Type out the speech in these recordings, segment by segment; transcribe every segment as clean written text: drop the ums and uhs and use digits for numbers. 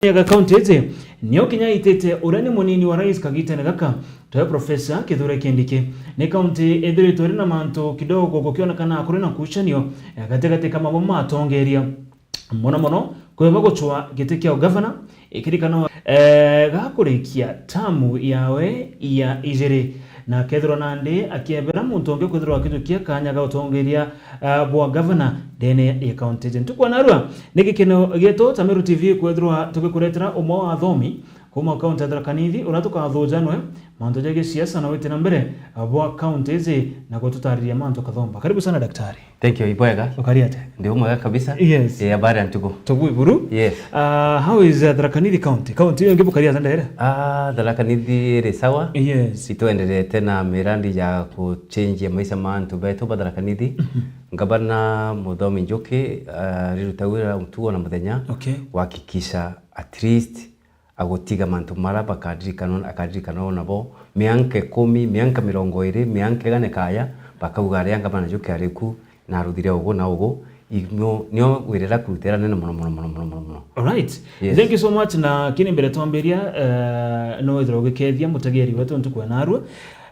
ya kaunti ete niyo kinya itete urani munini wa rais kagitene gaka toya Profesa Kithure Kindiki ni kaunti edhiri tori na manto kidogo gukionekana akuri na kushanio gategate kama bomma atongeria mono kweba gochwa giti kya governor ikirikano gakurikia tamu yawe ya ijere na kethro nande akiebera muntu onge kwethro akitukia kanya ga utongeria bwa governor dene ya county ntukwa narua nikikeno geto Tameru TV kwethro tukikuretera umo wa thomi kuma county Tharaka Nithi uratuka thujanwe manto jage siasa na wete na mbere bwa county zi na gututariria manto kathomba. Karibu sana daktari. Thank you Ibwega. Ukariate. Ndio mwega kabisa. Yes. Habari antuko. Togui buru. Yes. How is Tharaka Nithi county? County hiyo ngipo karia ndere? Tharaka Nithi ri sawa. Yes. Ituendelee tena mirandi ya kuchange maisha mantu betu ba Tharaka Nithi. Ngabana Muthomi Njuki rirutawira mtuo na muthenya. Okay. Wakikisha at least agotiga mantu maraba akadirikana nabo mianke 10 mianka 20 mianke gane kaya bakaugaria ngabana Njuki ariku na ruthire ugo na ugo nio wirera kurutera nene muno. All right. Yes. Thank you so much na kini mbere twamberia no ithro gikethia mutegeri wetu ntukwe narua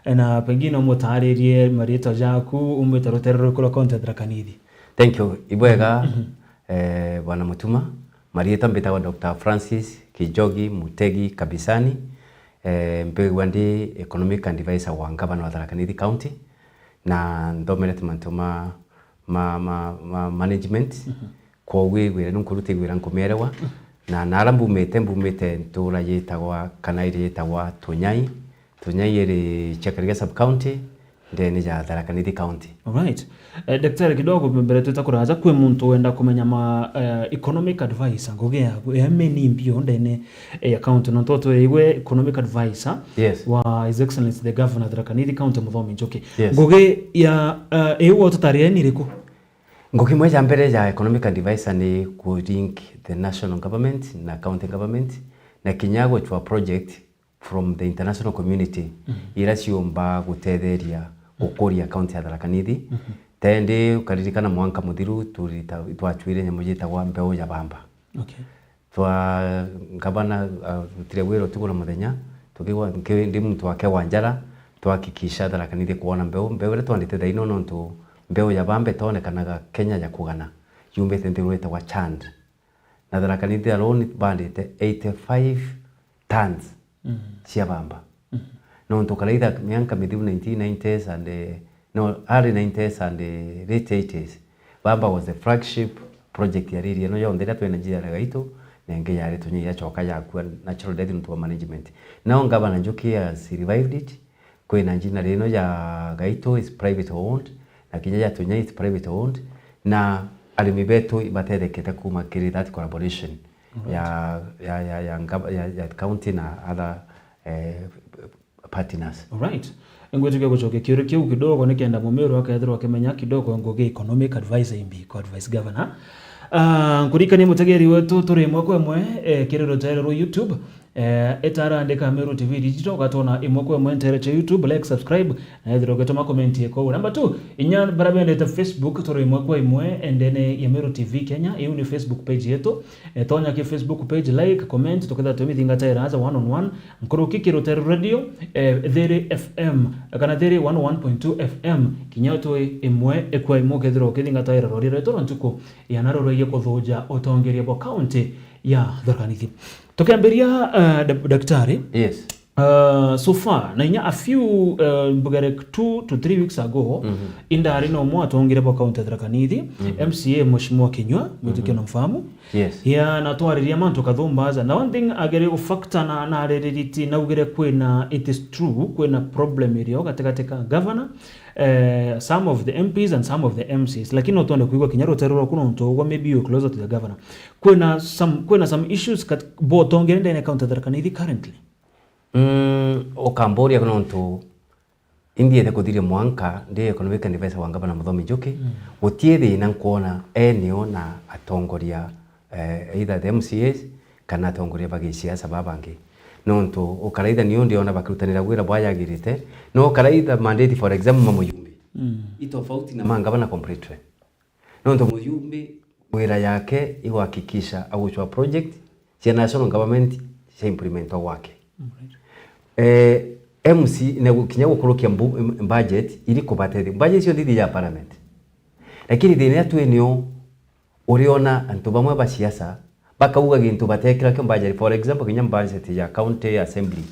na pengine umutaririe marito jaku umwitaroterero kula content Tharaka Nithi. Thank you Ibwega. Bwana Mutuma Marieta mbita wa Dr. Francis Kijogi Mutegi Kabisani mpegwa ndi economic advisor wa ngabana wa Tharaka Nithi County na ndomeret mantuma management kwa wigwira nunkuruti gwira nkumerewa na narambu mbumete ntura yetagwa kana iri yetagwa Tunyai iri Chakaria sub county ndene ja Tharaka Nithi County. Alright. Daktari kidogo mbere tutakuraza kwe muntu wenda kumenya ma economic advisor ngogea yameni mbio ndene account no toto iwe economic advisor. Yes. Wa His Excellency the Governor Tharaka Nithi County Muthomi Njuki. Yes. Ngoge ya ewo tutaria ni riku. Ngoki moja mbere ya economic advisor ni ku link the national government na county government na kinyago to a project from the international community ira ciomba gutetheria ukoria county ya Tharaka Nithi tende ukaririkana mwanka muthiru twatwire nyamujita wa mbeo ya bamba. Okay. Twa ngabana tire wero tugura muthenya tukiwa ndi muntu wake wanjara twakikisha Tharaka Nithi kuona mbeo ire twandite thaino nontu mbeo ya bamba tonekanaga Kenya ya kugana yumbete ndirwete wa Chand na Tharaka Nithi alone bandite 85 tons cia bamba. No tukalaitha mianka mithiu 1990s and early 90s and late 80s. Bamba was the flagship project ya riri no yondera twena njira gaitu na nge yare tunyi ya choka ya kwa natural death into management. Now Governor Njuki has revived it. Kwena njina rino ya gaitu is private owned na kinya ya tunyi is private owned na arimi betu ibatereketa kuma kiri that collaboration. Right. ya county na other partners. All right. Ngwe tuke gochoke kiu kidogo nikenda mumero akaethero akimenya kidogo ngoge economic advisor imbi ko advice governor. Kurika ni mutegeri wetu turi mwako emwe kirero taero YouTube etara ndeka Tameru TV digital gatona imwako emwe ntere YouTube like subscribe na ethero gatoma comment yeko. Number 2 inya barabende ta Facebook turi mwako emwe endene Tameru TV Kenya hiyo ni Facebook page yetu tonya ki Facebook page like comment tokenda tumithinga taera as one on one nkuruki kirotero radio There FM kana There 101.2 FM kinyato emwe ekwa imwe kethero kithinga taera rori reto ntuko yanaro ye kuthuja utongeria bo county ya Tharaka Nithi. Tukiambiria daktari. Yes. So far na inya a few bugare 2 to 3 weeks ago indari no mwa atongeria bo county Tharaka Nithi MCA Mheshimiwa Kinyua mtuke no mfamu. Yes. Ya na twariria mantu kathumbaza na one thing agere factor na reality na ugere kwena it is true kwena problem iliyo katika governor some of the MPs and some of the MCs lakini utonde kuigwa Kinyaro teroro kuno ntogo maybe you closer to the governor kwena some issues botongere in county Tharaka Nithi currently Okamboria kuno nto India te kudire mwanka ndi economic advisor wa ngabana Muthomi Njuki gutithi na kuona enio na atongoria either the MCAs kana atongoria bagiciasa babangi nonto ukaraitha niyo ndiona bakirutanira gwira bwayagirite no ukaraitha mandate for example mamuyumbi itofauti na mangabana completely nonto muyumbi gwira yake ihakikisha aguchwa project cia national government cia implement wake MC na kinya gukurukia budget ili kubatete budget cio ndithi ya parliament lakini thina tu enio uriona antu bamwe ba siasa bakauga gintu batekira kyo budget for example kinya budget ya county assembly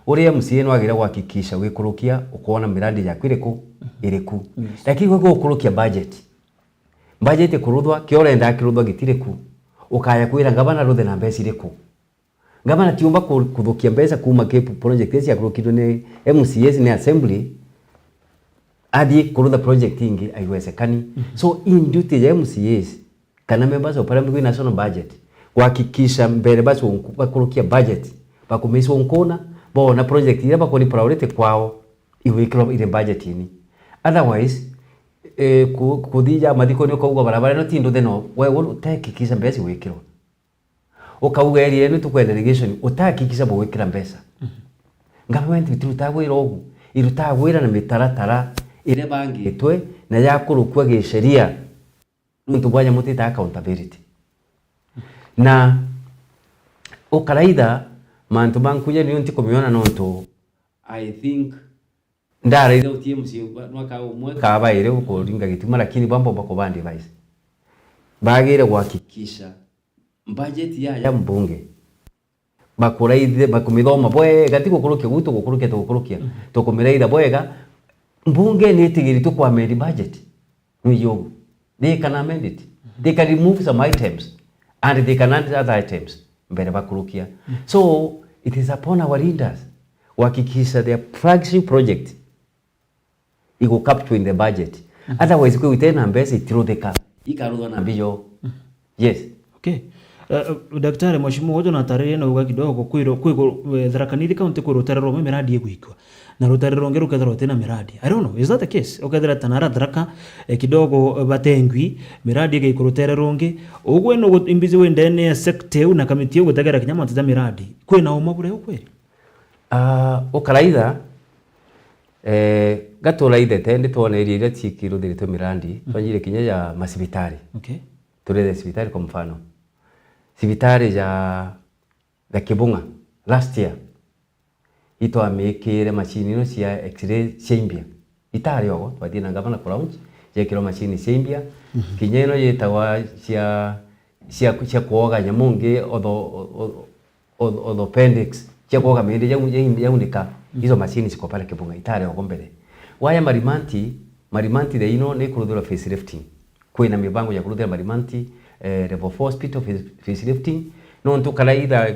uri MC no agira guhakikisha wikurukia ukona miradi ya kwiriku iriku lakini kwa gukurukia budget kuruthwa kiorenda kiruthwa gitiriku ukaya kwira ngabana ruthe na mbesi iriku ngabana tiumba kuthukia mbesa kuma ke project ya kurukidwe ni MCAs ni assembly adi kurutha project ingi aiwezekani so in duty ya MCAs kana members of parliament with national budget kuhakikisha mbere basi bakurukia budget bakumisa unkona bona project ile bakoni priority kwao iwekiro ile budget ini otherwise kuthija mathiko ni ukauga barabara no tindo theno wewe utakikisha mbesi wekiro ukauga area ni tukwenda irrigation utakikisha bo wekira mbesa government bitutagwira ogu irutagwira na mitaratara ire bangitwe na yakurukwa gisheria nuntu bwanya mutita accountability na ukaraida mantu bankuye ni ntiko miona nonto I think ndara ile TMC mwaka umwe kaba ile uko ringa gitima lakini bambo bako bandi vice bagire guhakikisha budget ya mbunge bakuraide bakumithoma bwega tiko kurukia gutu gukurukia tukumiraida bwega mbunge ni tigiri tu kwa amend budget niyo they can amend it they can remove some items and they can add other items mbere bakurukia so it is upon our leaders kuhakikisha their flagship project iko capture in the budget otherwise kwa itena mbese itirodeka ikaruthwa na mbiyo yes okay daktari mheshimiwa wote na tarehe na uga kidogo kwiro Tharaka Nithi county ko rutarero mwe miradi igwikwa na rutarero ngero kethero tena miradi I don't know is that the case okethera tanara Tharaka kidogo batengwi miradi igikuru rutarero ngi ugwe no imbizi wendene ya sector na kamiti yo gutagera kinyama tza miradi kwina uma bure ukweli ukaraitha gatora idete ndi tuone iria tikiro thirito miradi twanyire kinya ya masibitari okay turede sibitari kwa mfano sibitari ya Kibunga last year ito amekire machine no cia x-ray Sembia itari ogo twathie na gavana Crounch je kiro machine Sembia kinyeno yetawa cia kuoga nyamungi odo appendix cia kuoga mende ya unika hizo machine ziko pale Kibunga itari ogo mbele waya Marimanti de ino ne kuruthura facelifting kwina mibango ya kuruthura Marimanti level 4 hospital facelifting no ntukaraitha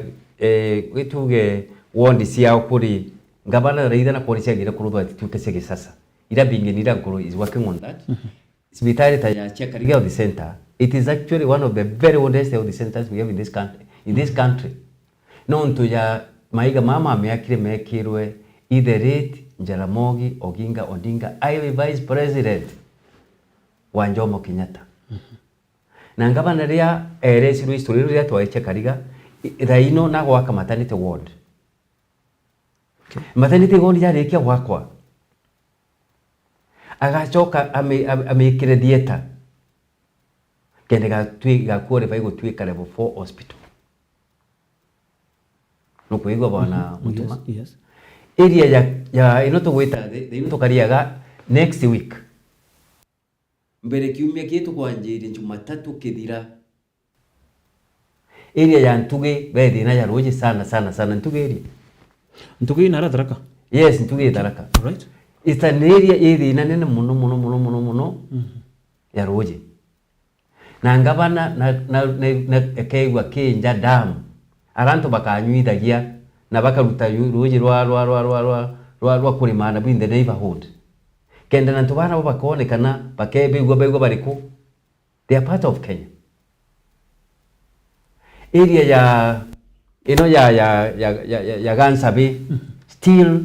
wituge wondi cia kuri ngabana raitha na polisi agira kuruthwa tuke sege sasa ira bingenira ngoro is working on that sibitari ta ya Chakariga Health Center it is actually one of the very oldest health centers we have in this country no ntu ya maiga mama ameakire mekirwe either rate Jaramogi Oginga Odinga I vice president wa Jomo Kenyatta na ngabana ria eresiru history ria twa Chakariga raino na gwaka maternity ward maternity ward ya rekia gwakwa agachoka amekire theater kendega twiga kuore baigo twika level 4 hospital no kuigwa bana mutuma yes area ya inoto gwita inoto kariaga next week mbere kiumia kietu kwanjiri Jumatatu kithira area ya Ntuge bethi na ya roje sana Ntuge na Tharaka yes Ntuge Tharaka right it's an area iri na nene muno ya roje na ngabana na keigwa kinja dam aranto bakanyuithagia na bakaruta roje rwa kurimana in the neighborhood kenda na tubana bakonekana bakebigwa bariku they are part of Kenya area ya ino ya Gansabe still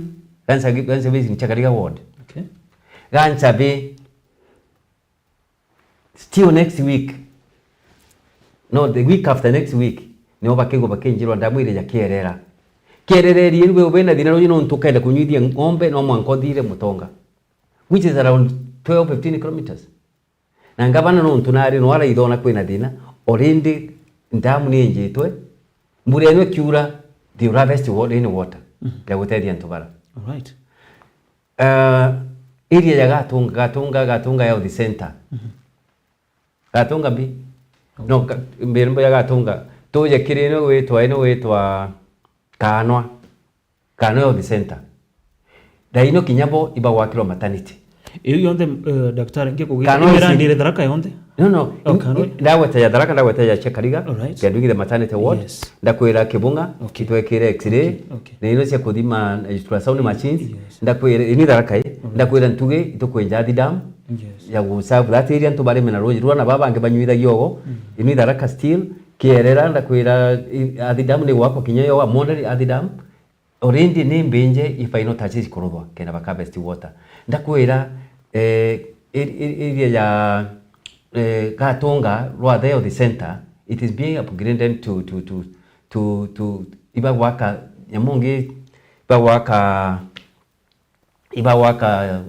Gansabe in Chakariga ward okay Gansabe still next week no the week after next week ni bakego bakenjirwa ndamu ile ya Kierera iriwe ubena dinaro yino ntukenda kunyithia ngombe no mwankothire Mutonga which is around 12-15 kilometers na ngabana no ntunari no ara ithona kwina thina already ndamu ni njitwe mbura eno kiura the harvest rain water ya gutethia ntubara. All right. Area ya Gatunga health center. Gatunga bi no mbirembo ya Gatunga tuje kirino wetwa Kanwa health center. Daino kinyabo iba wakiro maternity. Iyo yonde daktari ngeko gikira ndire Tharaka yonde. No ndagweta ya Tharaka ndagweta ya Chekariga ya ndugire maternity ward ndakwira Kibunga kitwekire x-ray na ino cia kuthima ultrasound machines ndakwira ini Tharaka ndakwira ntuge itukwenja Athidam ya guserve that area ntubare mena roji rwana babange banyuithagia ogo ini Tharaka still kierera ndakwira Athidam ni gwako kinyayo wa modern Athidam already ni mbenje ifaino touches kurothwa kena baka best water ndakwira area ya Gatunga Rwatha Health Center, it is being upgraded to iba waka nyamungi iba waka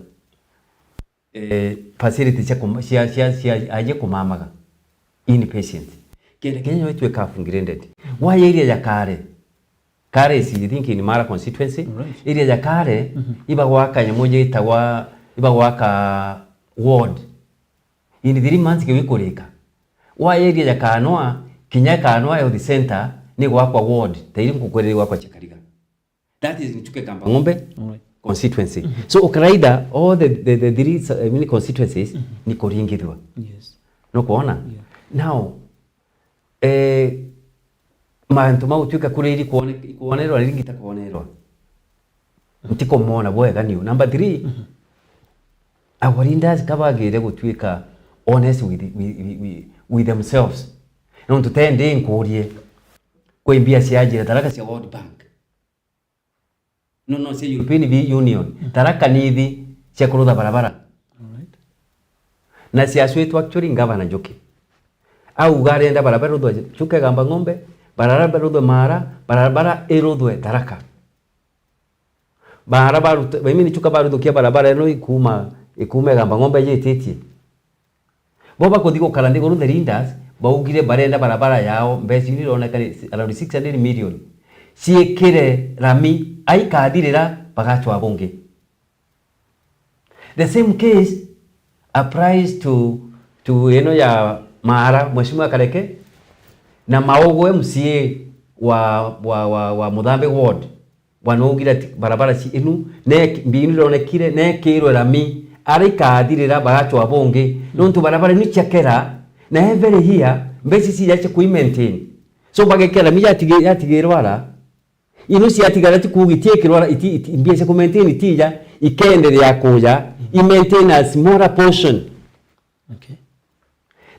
facility cia aje kumamaga inpatient Kenya wetu ka upgraded wa area ya Kare is I think in Mara constituency area ya Kare iba waka nyamungi itawa iba waka ward in 3 months kiwikurika wa area ya Kanwa kinya Kanwa health center ni gwakwa ward tairi nkukwereri gwakwa Chekariga that is nichuke Kamba Ng'ombe constituency so ukaraida all the three mini constituencies ni kuringithwa no kuona now mantu mau tuka kuriri kuonerwa ringita kuonerwa ntiko mona bwega niyo number 3 our leaders kabagire gutwika honest with themselves no tutende nkurie kwa mbia siaje Tharaka cia World Bank no cia European Union Tharaka nithi cia kurutha barabara na cia swetu actually ngavana Njoki au garenda barabara ruthwe chuke Kamba Ng'ombe barabara ruthwe Mara barabara iruthwe Tharaka barabara mimi nichuka baruthukia barabara eno ikume Kamba Ng'ombe yetitie boba kuthigo karandi goru the leaders baugire barenda barabara yao mbesi ni roneka around 600 million ciekire rami aikathirira bagachwa bunge. The same case applies to ya Mara Mheshimiwa Kareke na Maogo MCA wa Muthambe ward wanogira barabara ci inu ne mbinu ronekire ne kirwe rami arikathirira bagachwa bunge nontu barabara ni chakera na every here mbesi si yache ku maintain so bagekera mi yatigirwara inu si yatigara tikugitie kirwara iti mbese ku maintain itija ikenderea kuja I maintain a smaller portion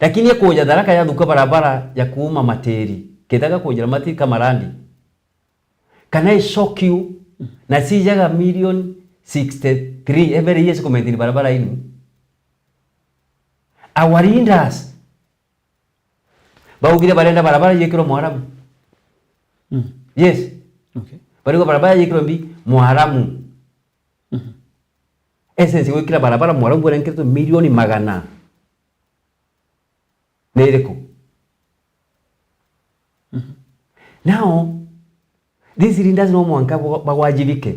lakini kuja Tharaka ya thuka barabara ya kuuma materi kitaga kujira matiri kamarandi kana shock you na sijaga million 63 every year ku maintain barabara inu our leaders baugire barenda barabara yekiro Mwaramu yes barigo barabara yekiro mbi Mwaramu essence wekira barabara Mwaramu bora nkirito milioni 100 nereko now this leaders no mwanka bawajibike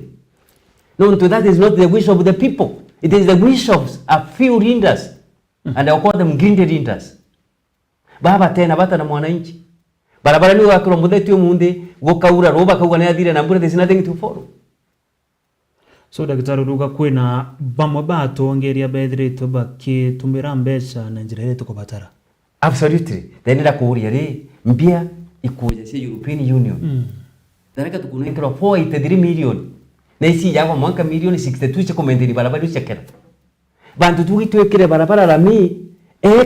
no that is not the wish of the people it is the wish of a few leaders and I call them green leaders baba tena bata na mwananchi barabara ni wakiro mudetio munde gokaura roba kauga na athire na mbura there is nothing to follow so daktari ruga kwina bamwe batongeria bethirito bakitumira mbeca na njira ile tukobatara absolutely then ila kuuria ri mbia ikuja cia European Union Tharaka tukunekera 483 million na isi yawa mwaka milioni 62 cia kumaintain barabara cia kera bantu tugitwekire barabara rami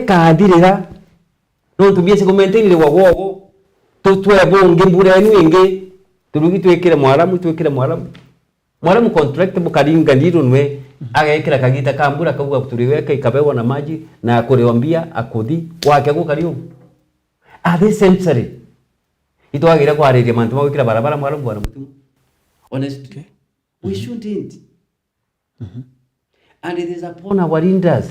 kathirira no tumie cia kumaintain wa wogo tutwe bunge mbura enu ingi turugitwekire Mwaramu contract bukaringa ndiro nwe agekira kagita kambura kauga turiweka ikabewa na maji na kuriwambia akuthi wake gukariu at this century itwagira kwariria mantu magwikira barabara Mwaramu bwana mutumu honestly we shouldn't and it is upon our leaders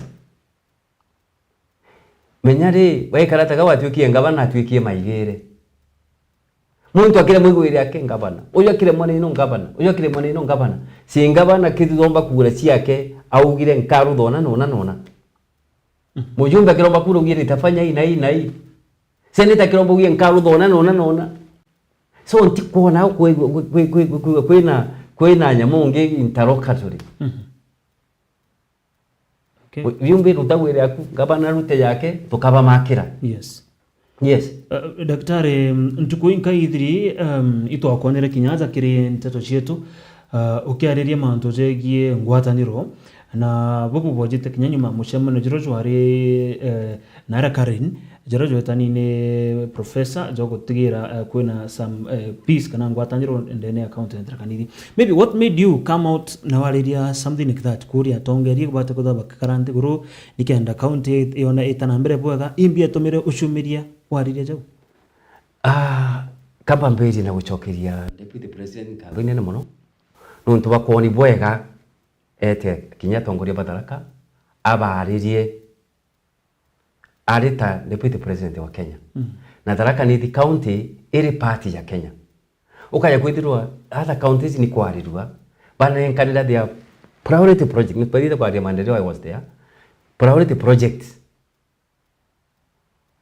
menyare waikarataga watwikie ngabana atwikie maigere muntu akire mwigwire yake ngabana uyu akire mwana ino ngabana uyu akire mwana ino ngabana si ngabana kithomba kugura ciake augire nkaru thona nona mujumbe akiromba kugura ugire itafanya hii na hii seneta akiromba ugire nkaru thona nona so nti kuona kwina nyamunge interrogatory okay yumbe rutagwire yaku ngabana rute yake tukaba makira yes daktari ntukuinka ithiri itwakonere kinyaza kiri nteto cietu ukiariria mantu jegie ngwataniro na bubu bojite kinyanyuma mushemano jirojo hari nara Karen jirojo etani ne professor jogo tigira kwena some peace kana ngwataniro ndene account entre kanidi maybe what made you come out na wariria something like that kuria tongeria kubata kuthaba karante guru nikenda account yona etana mbere bwega imbia tumire ushumiria wariria jago kamba mbezi na gucokeria deputy president kabine na muno nuntu bakoni bwega ete kinya tongoria Batharaka abaririe arita deputy president wa Kenya na Tharaka Nithi county iri party ya Kenya ukaya kwithirwa other counties ni kwarirwa bana candidate their priority project ni parida kwa maendeleo I was there priority project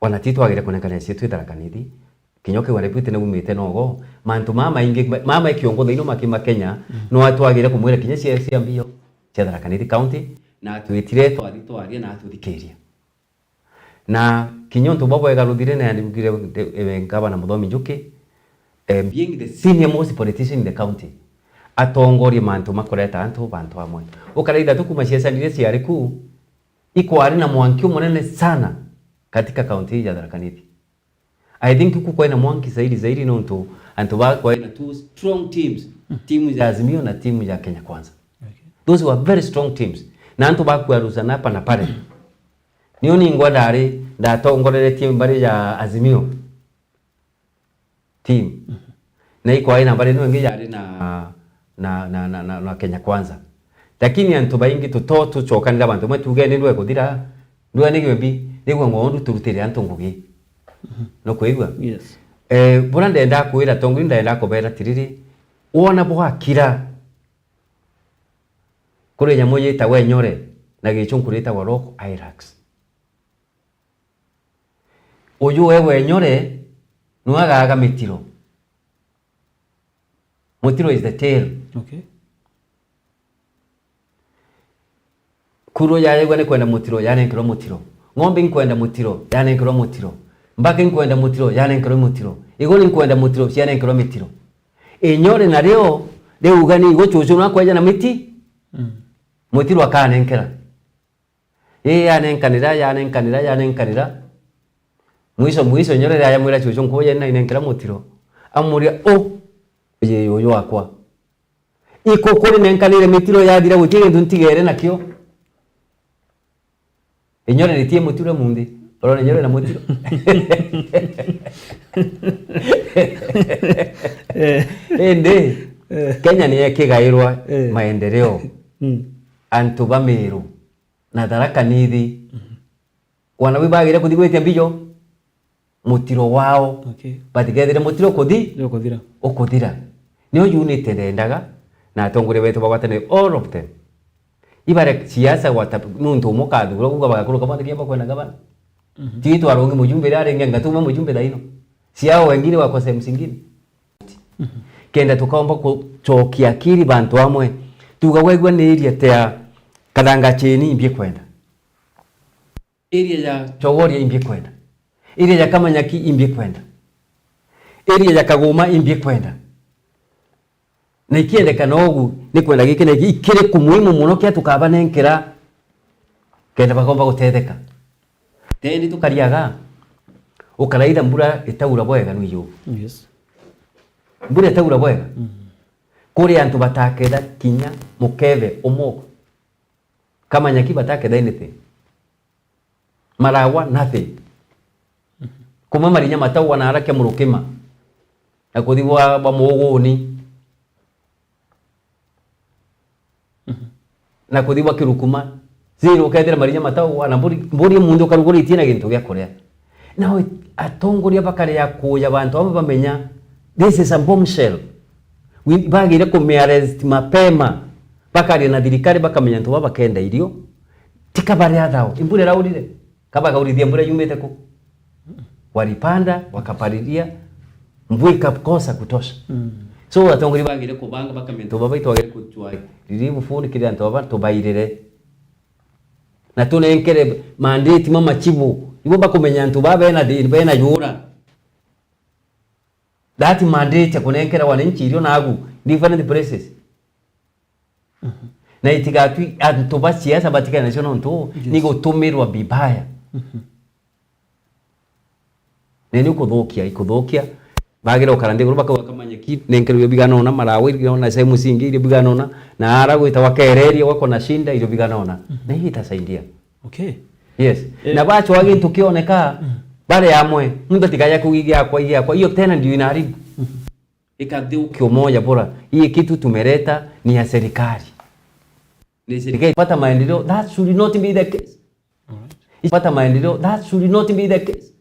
wanatitwa agire kunengana cio Tharaka Nithi kinyoke wa deputy na umite nogo mantu mama ikiongo ino makima Kenya no atwagire kumwira kinya cia mbio cia Tharaka Nithi county na twitire twaria na tuthikeria na kinyonto babo egaruthire na ndugire ngabana Muthomi Njuki being the senior most politician in the county atongoria mantu makoreta antu bantu amwe ukaraida tukuma ciaca ndire ciari ku ikwari na mwanki munene sana katika county ya Tharaka Nithi. I think kuko kwa na mwanki zaidi nonto antu ba kwa na two strong teams timu ya Azimio na timu ya Kenya Kwanza. Those were very strong teams na antu ba kwa rusana hapa na pale nioni ngwadari ndatongorere timu bari ya Azimio team na iko aina bari no ngi yari na Kenya Kwanza lakini antu baingi tutotu chokanira bantu mwe tugene ndwe kuthira ndwe nigwe nigwe ngondu turutire antu ngugi no kwigwa yes bora ndenda kwira tongu ndenda kubera tiriri wona bwakira kuri nyamoye ta wenyore na gichunkurita wa rock Irax uyu wewe nyore nuagaga mitiro mutiro is the tail okay kuro yaye gwane kwenda mutiro yani nkiro mutiro ngombe nkwenda mutiro yani nkiro mutiro mbake nkwenda mutiro yani nkiro mutiro igoni nkwenda mutiro yani nkiro mitiro enyore na leo ugani gochocho na kwaja na miti mutiro akane nkera yani nkanira mwiso nyore ya mwira chocho nkoje na inenkera mutiro amuria ye yoyo akwa iko kuri nenkanire mitiro yathira gutire ntuntigere nakyo enyore ritie mutiro mundi orone nyore na mutiro ende Kenya ni yakigairwa maendeleo antu bamiru na Tharaka Nithi wana wibagire kuthigwete mbijo mutiro wao okay batigethire mutiro ukuthira niyo unite ndendaga na atongore wetu bagwatane all of them ibare siasa wata muntu mukathura kuga bagakuru kama ndiye bakwenda gabana titu aronge mujumbe rare ngenga tuma mujumbe daino siao wengine wako sehemu zingine kenda tukaomba kuchokia akili bantu amwe tugawegwa ni area tea kadanga chini imbie kwenda area ya chogoria imbie kwenda area ya Kamanyaki imbie kwenda area ya Kagoma imbie kwenda na ikiendeka nogu ni kwenda gikene ikire kumuhimu muno kia tukaba nenkera kenda bagomba gutetheka tendi tukariaga ukaraida mbura itaura bwega nuyo yes mbura itaura bwega kuri antu batakeda kinya mukeve omoko Kamanyaki batakeda anything marawa nothing kuma marinya matau wana haraka murukima na kuthigwa bamuguni na kuthigwa kirukuma zero kaithira marinya matau wana mburi mundu karuguri itina gintu gya kuria naho atongoria bakare ya kuya bantu abo bamenya This is a bombshell. Bagire kumearrest mapema bakari na thirikari bakamenya ntu baba kenda irio tika bare athao imbure raurire kaba gaurithia mbura yumite ku walipanda wakapalilia mvua ikakosa kutosha. So watongori bagire kubanga bakamenya ntu baba itwagire kutwa riribu fundi kiri ntu baba tubairire na tunenkere mandate mama chibu ibo bakumenya ntu baba ena yura. That mandate kunenkera wananchi irio nagu different places. Na itigatu antoba siasa batika national nto nigo tumirwa bibaya. Neni ikuthokia bagira ukarande guru bakamanya ki nenkero biganona marawe na sehemu singi ile biganona na ara gwita wakereria wako na shinda ile biganona na hii itasaidia. Okay. Yes. Na bacho wage tukioneka bare amwe mtu tikaya kuigia kwa hiyo tena ndio inaharibu. Ikadeuki umoja bora. Hii kitu tumeleta ni ya serikali. Ni serikali pata maendeleo, that should not be the case. Alright. Pata maendeleo, that should not be the case.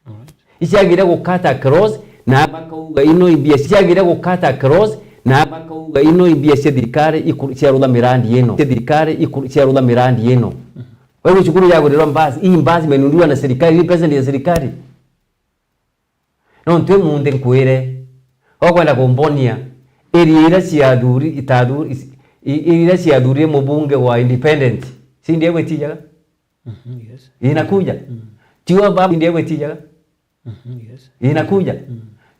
Alright. Isiagira gukata cross na bakauga ino ibia isiagira gukata cross na bakauga ino ibia serikali ikurucia mirandi yeno. Serikali ikurucia mirandi yeno. Wewe chukuru yago rero mbazi, hii mbazi imenunuliwa na serikali, hii pesa ni ya serikali. No ntwe munde nkwire okwenda kumbonia iriira ciathuri itadhuri iriira ciathuri mubunge wa independent si ndiye gwetijaga. Yes. Inakuja. Tiwa baba ndiye gwetijaga. Yes. Inakuja.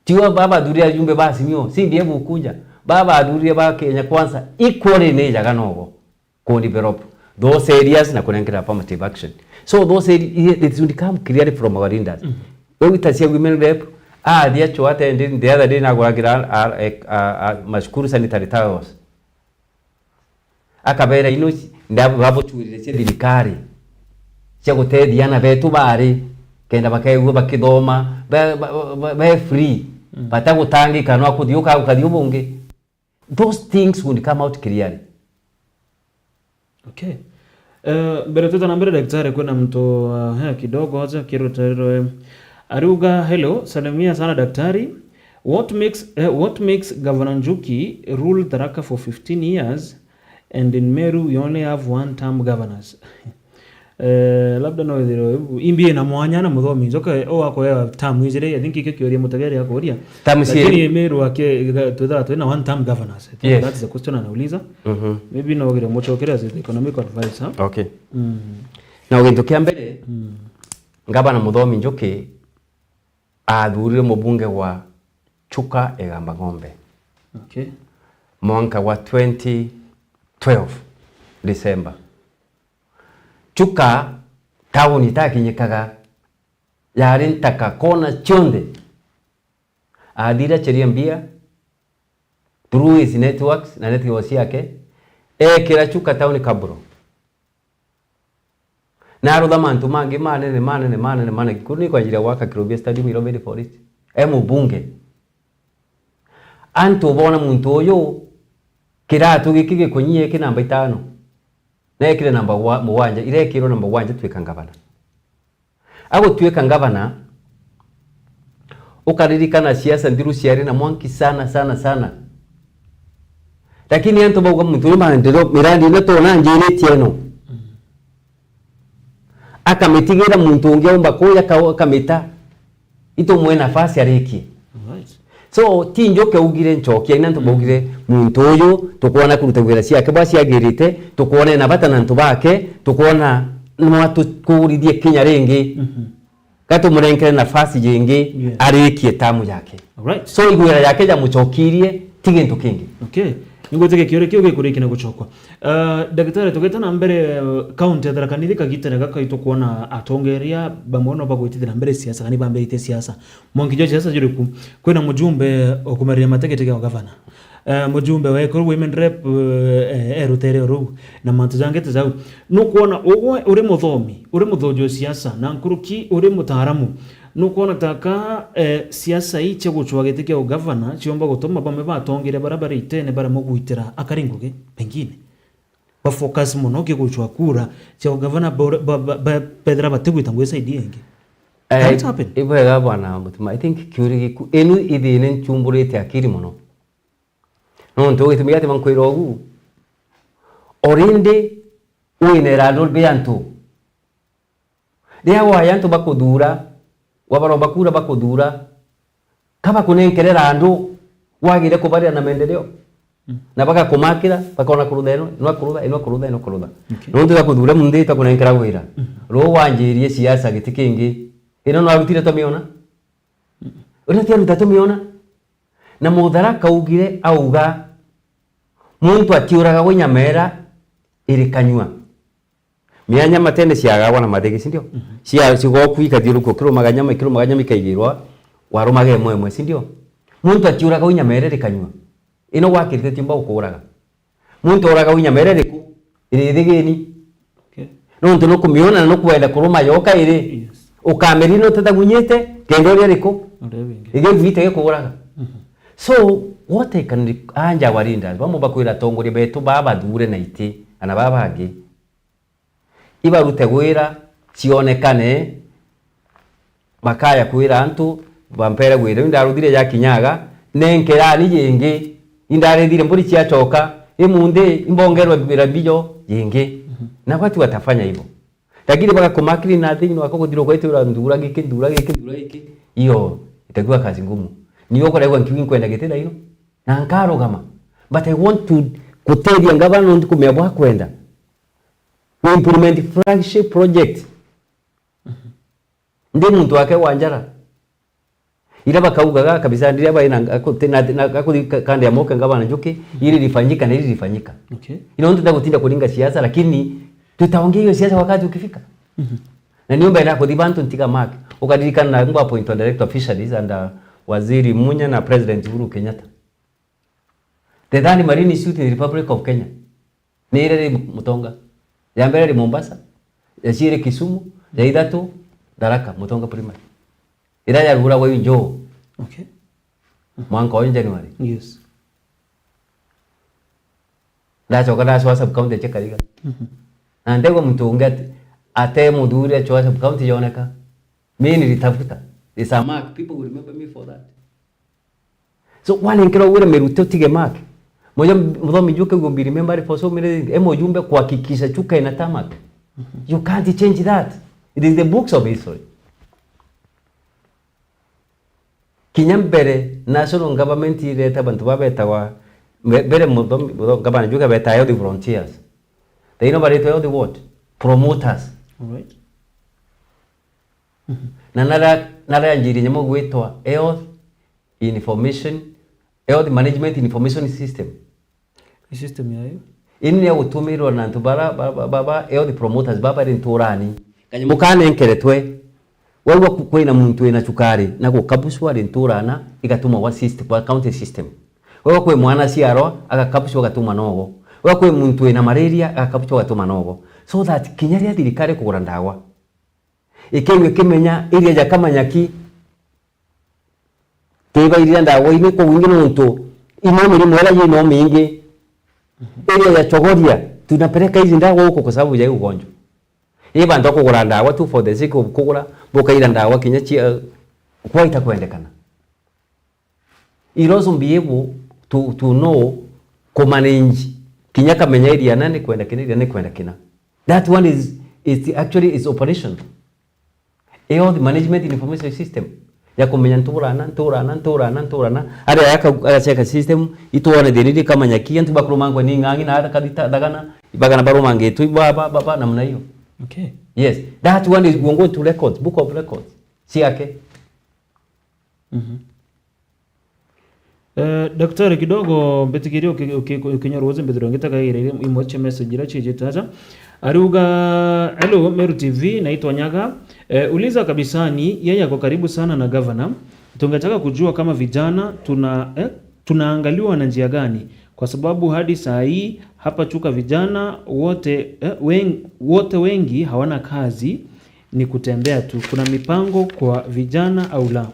Tiwa baba dhuria jumbe basi mio si ndiye gukuja. Baba adhuria ba Kenya kwanza equally ne jaga nogo ko develop those areas na kunenkera affirmative action. So those areas it should come clearly from our leaders. When we tasia women rep dia chwate and the other day na gwagira mashukuru sanitary towers. Akabera ino ndabo babo tuwirire thirikari cia guteithia na betu bari kenda bakaigwa bakithoma be free batagutangika no akuthiuka ukathi ubunge. Those things would come out clearly. Okay. Mbere tutana mbere daktari kuna mtu kidogo acha kirotero Aruga, hello, salamia sana daktari. What makes Governor Njuki rule Tharaka for 15 years and in Meru we only have one term governors? Labda no thiro imbie na mwanya na muthomi njoka wako ya term izire I think ikikioria mutageri yako oria. Lakini Meru ake twina one term governors. I think that's the question anauliza. Maybe no gire muchokera as economic advisor. Okay. Na ugento kia mbere Governor Muthomi Njuki athurire mubunge wa Chuka Egamba Ng'ombe. Okay. Mwaka wa 2012 December. Chuka town itakinyikaga yari ntaka kona chonde. Adira cheriambia through his networks na networks yake kila Chuka town kaburo. Na arutha mantu mangi manene kuni kwa ajili ya waka Kirobia Stadium Irobedi Forest mubunge antu bona muntu uyu kiratu gikige kunyie ki namba 5 na ekire namba 1 irekiro namba 1 tweka ngabana abo tweka ngabana ukaririkana siasa ndiru ciari na mwanki sana lakini antu bauga muntu uyu maendeleo mirandi ino tona njiri tieno akamitigira muntu ungeomba kuya kamita ito mwe nafasi ariki. So tinjoke ugire nchokia ina ntubugire muntu uyu tukuona kuruta wira ciake basi agirite tukuona na bata nantu bake tukuona nwatu kurithie Kenya ringi gato murenkere nafasi jingi arikie tamu yake. Alright. So igwira yake ya muchokirie tigintu kingi. Okay. Ningoteke kiore kurikina guchokwa. Daktari tugetana mbere county ya Tharaka Nithi kagitana gakaito kuona atongeria bamono bagwitithira mbere siasa kani bambere ite siasa. Mwangijo siasa juriku kwena mujumbe okumaria mategete ga governor. Mujumbe wa Ekuru Women Rep erutere ru na mantu zangete zau no kuona uri muthomi uri muthojo siasa na nkuruki uri mutaramu no kuona taka siasa iche guchwagete ke governor chiomba gutoma bamwe batongire barabara itene bara mugwitira akaringuge pengine ba focus muno ke guchwa kura che governor Pedra bategwita ngwe side yenge That's happened. Ibwega bwana mutima. I think kiurigiku enu ithine nchumburite akiri muno. No ndo itumia ate mankwiro ogu. Orinde uinera dolbe antu. Dia wa yantu bakudura, wabaro bakura bakudura. Kaba kunenkerera andu wagire kubaria na maendeleo. Na baka kumakira bakona kuruda eno no kuruda. No ndo bakudura munde ta kunenkera wira. Ro wanjirie siasa gitikingi. Ino no agutire tomiona. Uri tia ruta tomiona. Na muthara kaugire auga muntu atiuraga winyamera iri kanywa. Mianya matene ciagawa na mathigi sindio? Cia cigoku ikathiruko kiro maganyama ikaigirwa warumage mwemwe sindio? Muntu atiuraga winyamera iri kanywa. Ino wakirite timba ukuraga. Muntu oraga winyamera iri iri thigini. Okay. No ndo no kumiona no kwenda kuruma yoka iri. Ukamerino tatagunyete kendo riko. Ige vite gekuraga. So what I can anja warinda bamo bakwira tongori betu baba dure na iti ana baba age iba rutegwira cionekane makaya kwira antu bampera gwira ndarudire ya kinyaga nenkera ni yenge indare dire mburi ciachoka imunde imbongerwa bibira biyo yenge na watu watafanya hivyo lakini baka kumakiri na thini wakogudiro kwaitira ndura giki iyo itakuwa kazi ngumu niyo kwa leo nkiwin kwenda getenda ino na nkaro kama but I want to kutedia government kumebwa kwenda we implement flagship project ndi muntu wake wanjara ila bakaugaga kabisa ndi aba ina kandi ya moka ngabana njuki ili lifanyika okay ino ndo ndakutinda kulinga siasa lakini tutaongea hiyo siasa wakati ukifika na niomba ina kodibantu ntika mark ukadirikana na ngwa point on director of fisheries and Waziri Munya na President Uhuru Kenyatta. The Thani Marine Institute in the Republic of Kenya. Ni ile Mutonga. Ya mbele ni Mombasa, ya chini Kisumu, ya idatu Tharaka, Mutonga primary. Ila ya rura wewe njoo. Okay. Mwaka wa January. Yes. Ndacho kana swa sub county cheka liga. Na ndego mtunga ate muduri cho sub county yoneka. Mimi nilitafuta. There's a mark. People will remember me for that. So wale nkero wale meruto tige mark. Moja mdhomi juke will be remembered for so many things. Emo jumbe kuhakikisha chuka ina tamak. You can't change that. It is the books of history. Kinyambere national government ileta bantu babeta wa bere mdhomi gabana juke beta yo the volunteers. They know about it the what? Promoters. All right. Na nara njiri nyamo gwetwa health management information system. System yayo. Ini ya utumirwa na ntubara baba health promoters baba rinturani. Kanyamo kane nkeretwe. Wewe kwina muntu ina chukari na gukabuswa rinturana igatuma wa system kwa county system. Wewe kwe mwana ciaro agakabuswa gatuma nogo. Wewe kwe muntu ina malaria agakabuswa gatuma nogo. So that kinyaria thirikari kugura ndawa. Ikenwe kimenya iria ja kamanyaki teba iria ndawa ine ko wingine muntu ino muri mwera yino mingi iria ya chogoria tunapeleka hizi ndawa huko kwa sababu ya ugonjwa iba ndo kugura ndawa tu for the sake of kugura boka ila ndawa kinyachi kwa itakwendekana irozo be able to know kumanage kinyaka menya iria nani kwenda kina that one is actually is operation. Eo the management information system ya kumenya nturana ada yaka system ituone diridi kama nyakia ntu bakurumangwa ni ngangi na hata kadita dagana ibagana barumange tu baba namna hiyo. Okay. Yes, that one is we go to records, book of records. Si yake. Daktari kidogo mbetikirio ukinyoroze mbetiro ngitaka ile imoche message ira chije taza aruga hello Meru TV naitwa Nyaga uliza kabisani yeye yako karibu sana na governor tungetaka kujua kama vijana tunaangaliwa na njia gani kwa sababu hadi saa hii hapa Chuka vijana wote wengi hawana kazi ni kutembea tu kuna mipango kwa vijana au la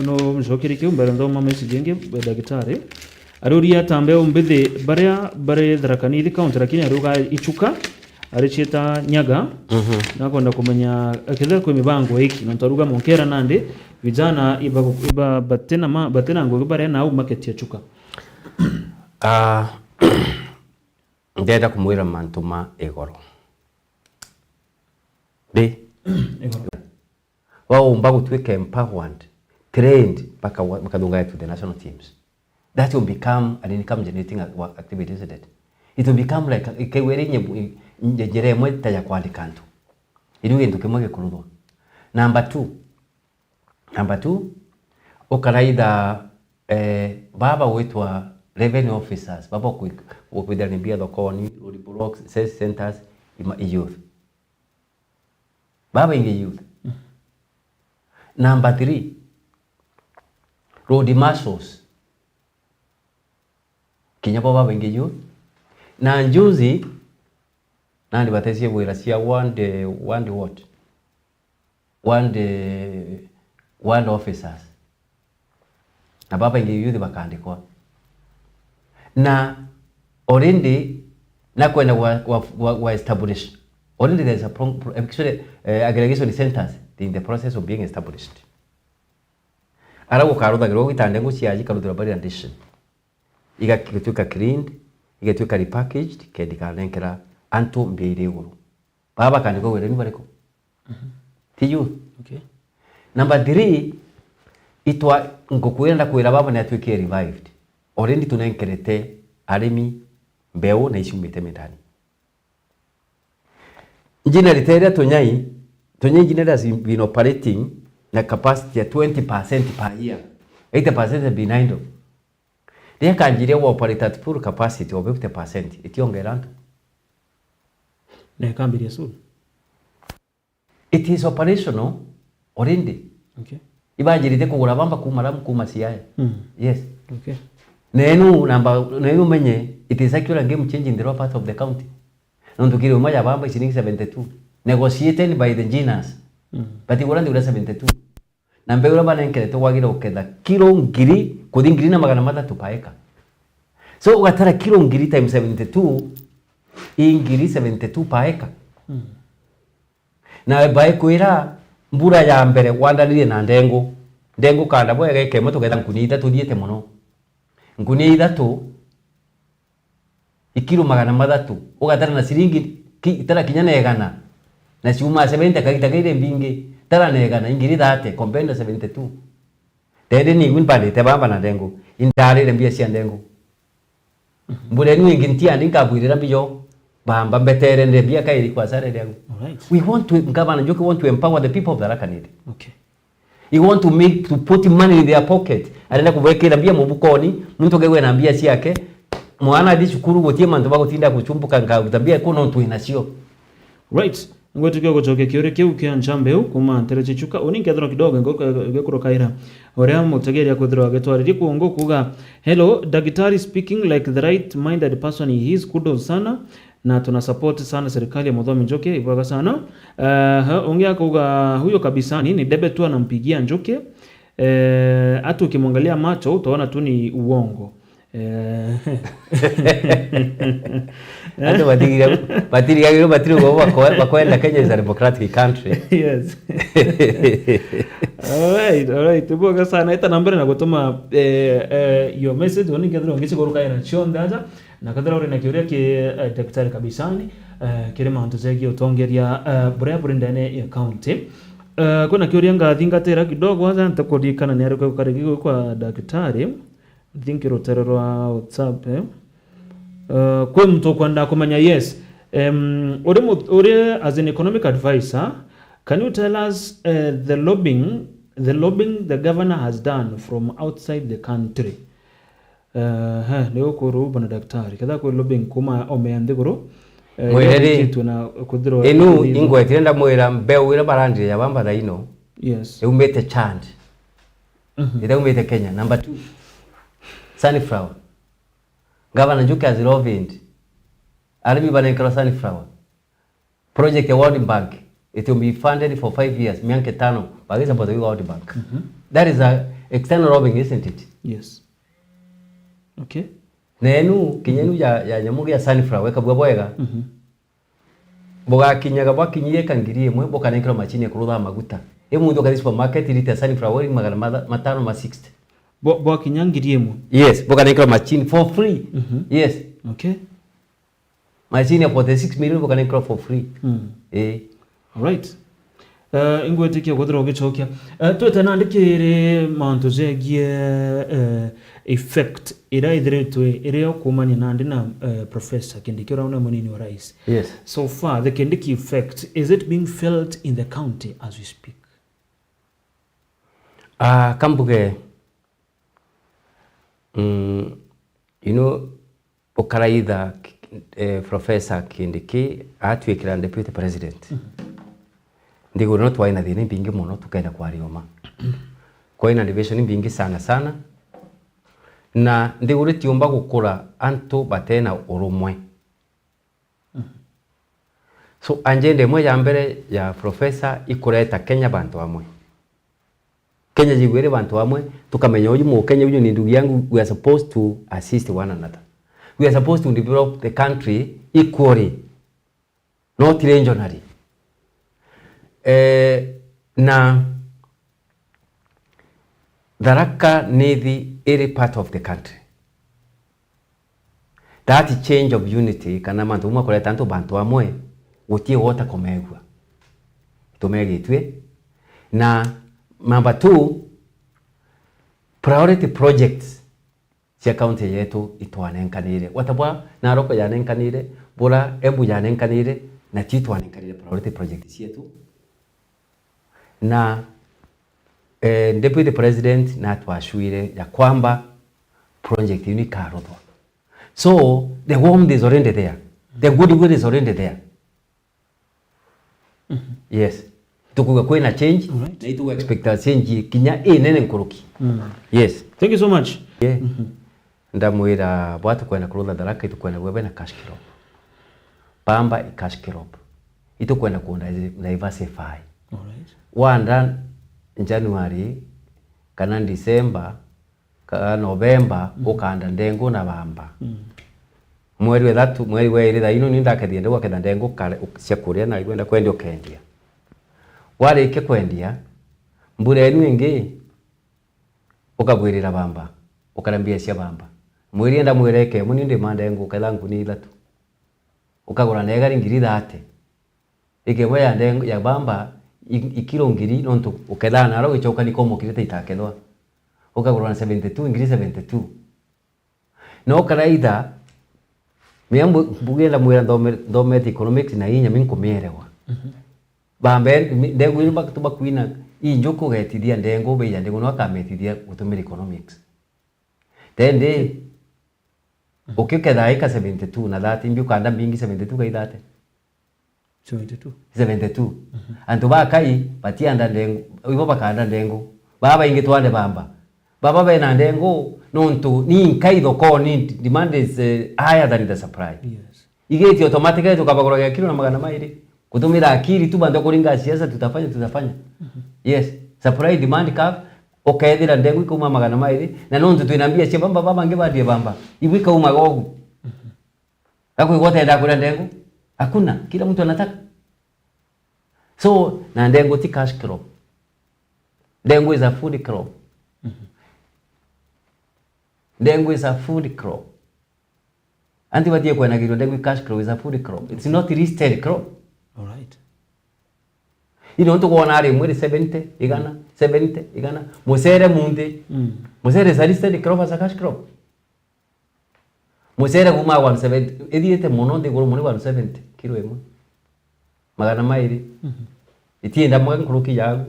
no mshokirike umberendo mama isijenge daktari aruria tambe umbithe bare Tharaka Nithi county lakini aruga Ichuka arichita nyaga nakonda kumenya kile kwa mibango hiki na taruga monkera nande vijana iba batena ngo bare na au market ya chuka ndenda kumwira mantuma egoro be egoro wao mbago tuweke empowered trained bakadunga to the national teams that will become an income generating activity, isn't it? It will become like ikewere njere mweta ya kwandika ntu iruge ntu kimwe gikurudwa. Number 2 ukaraida baba wetwa revenue officers baba kwithanimbia thokoni roadblocks sales centers youth baba inge youth. Number 3 road marshals kinyabo baba inge youth na njuzi nandi batesie bwira cia one officers na baba inge youth bakandikwa na already na kwenda wa establish already there's actually aggregation centers in the process of being established ara gukarutha giro gitande nguciaji karuthira validation igatuika cleaned igatuika repackaged kedikarenkera antu mbere iguru baba kandiko were ni bariko tiyu okay. Number 3 itwa ngokwenda kwira baba na atuike revived already tunenkerete arimi mbeo na icumite metani engineer tere tonyai engineers been operating na capacity ya 20% per year 80% behind them they kanjire wa operate at full capacity of 50% itiongera ntu na kambiri soon it is operational already okay ibajirite kugura bamba kuma siaya yes okay nenu menye it is actually a game change in the part of the county nonto kile umoja bamba isiningi 72 negotiated by the engineers but igura ndi 72 na mbegura bana nkerete wagira uketha kilo ngiri kuthi ngiri na magana mathatu paeka so ugatara kilo ngiri times 72 ingiri 72 paeka na bae kwira mbura ya mbere wandalire na ndengu kanda bwega ikemo tugetha nkuni ithatu thiete muno nkuni ithatu ikilo magana mathatu ugatara na siringi itara kinya negana na ciuma 70 kagita kaire mbingi tara negana ingiri thate compared to 72 tende ni win pale te bamba na ndengu indarire mbia cia ndengu mbure ni inginti andinga bwirira biyo bamba betere ndebia kairi kwa sare ndengu. We want to government you want to empower the people of Tharaka Nithi. Okay. You want to put money in their pocket. Arenda kuwekera mbia mubukoni, muntu gewe na mbia ciake. Mwana adi shukuru gotie mantu bagotinda kuchumbuka ngabia kuno ntu inacio. Right. Ngwetu kyo gochoke kiore kiu kia nchambe u kuma ntere chichuka uningi adhino kidogo ngekuro kaira orea motageri ya kudhiro agetwari riku ngo kuga hello Daktari speaking like the right minded person he is kudos sana na tuna support sana serikali ya Muthomi Njoke ibaga sana ongea kuga huyo kabisa ni debe tu anampigia Njoke hata ukimwangalia macho utaona tu ni uongo Ando batiri wakwenda Kenya is a democratic country. Yes. Alright. Tuboga sana ita nambere na gutuma your message oni ngethira ngici goruka ina chonde aja na kadra uri na kiuria ki daktari kabisani kire mauntu zegi utongeria buria burindane ya county kuna kiuria ngathingatira kidogo aja ntakurikana ni ariko karigi kwa daktari think rotererwa WhatsApp kwa mtu kwenda kumanya yes ore as an economic advisor can you tell us the lobbying the governor has done from outside the country leo kuru bwana daktari kadha kwa lobbying kuma omeandegoro kitu na kudiro enu ingwe tirenda mwira mbeu ira barandi ya bamba daino yes umete chand ida umete Kenya. Number 2 sunflower. Governor Njoke has lobbied. Arimi banekera sunflower. Project ya World Bank. It will be funded for 5 years. Mianke 5 bagisa for the World Bank. That is a external lobbying, isn't it? Yes. Okay. Nenu kinyenu ya nyamugi ya sunflower kabwa bwega. boga kinyaga bakinyiye kangiriye mwe boka nekro machine kurudha maguta emundu kali supermarket ilita sunflower magana matano ma 60 bo kinyangiriye mwe yes boka nekro machine for free yes okay machine for the 6 million boka nekro for free all right ingwetikia godro gichokia twete nandikire mantu zegie effect ira idretwe ire okumanya nandi na professor Kindiki una munini wa rais. Yes. So far the Kindiki effect, is it being felt in the county as we speak? Kambuge you know okaraida Professor Kindiki atwikira deputy president ndigo no twaina thini bingi muno tukenda kwa rioma kwa ina division bingi sana na ndigure tiomba gukura antu batena urumwe so anjende mwe ya mbere ya professor ikureta Kenya bantu amwe Kenya jigwere bantu amwe tukamenya uyu mu Kenya uyu ni ndugu yangu. We are supposed to assist one another. We are supposed to develop the country equally, not regionally. Na Tharaka Nithi every part of the country. That change of unity kana mantu umwe kuleta antu bantu amwe gutie wota komegwa tumegitwe na number 2 priority projects cia county yetu itwanenkanire watabwa Naroko yanenkanire bora Embu yanenkanire na titwanenkanire priority projects yetu na deputy president na twashwire ya kwamba project ni karodwa. So the warmth is already there, the goodwill is already there. Yes, tukuga kwena change na itu expect change kinya nene nkuruki. Yes, thank you so much. Yeah. Ndamwira bwatu kwena kurula Tharaka itu kwena webe na cash crop pamba i cash crop itu kwena kuunda diversify. Alright. Wanda January kana December kana November ukanda ndengo na bamba mweri wa 3 mweri wa 2 ino nindakathia ndewa ketha ndengo kale cia kuria na igwenda kwendia ukendia warike kwendia mbura enu ingi ukabwirira bamba ukarambia cia bamba mweri enda mwireke muninde mandengo ketha nguni 3 ukagura nega ngiri 30 ikebwa ya ndengo ya bamba ikiro ngiri nonto uketha naro gichoka nikomo kirete itakethwa ukagura na 72 ngiri 72 no karaida miambu bugenda mwera ndome economics na inya minkumerewa bambe ndengo iba kutuba kuina injoko getithia ndengo be ya ndengo no akametithia gutumira economics tende ukiketha ika 72 na 30 mbi ukanda bingi 72 kaithate 72 antu bakai batianda ndengo ibo bakanda ndengo baba ingitwande bamba baba bena ndengo nonto ni kaitho ko ni demand is higher than the supply. Yes. Igeti automatically tukabagora kilo na magana mairi kutumira akili tu bando kuringa siasa tutafanya. Yes, supply demand curve okaethira ndengo ikuma magana mairi na nonto tuinambia che bamba ngebadie bamba ibwika uma gogu ako igote enda kula ndengo hakuna, kila mtu anataka. So na ndengo ti cash crop, ndengo is a food crop. Ndengu is a food crop. Anti watie kwa nagiro ndengu cash crop is a food crop. It's not a listed crop. All right. Ino nto kuona ari mweri 70 igana musere munde. Musere is a listed crop as a cash crop. Musere kuma 170 ediete mono de goro moni 170 kilo emo. Magana mairi. Itienda mwangu kuruki ya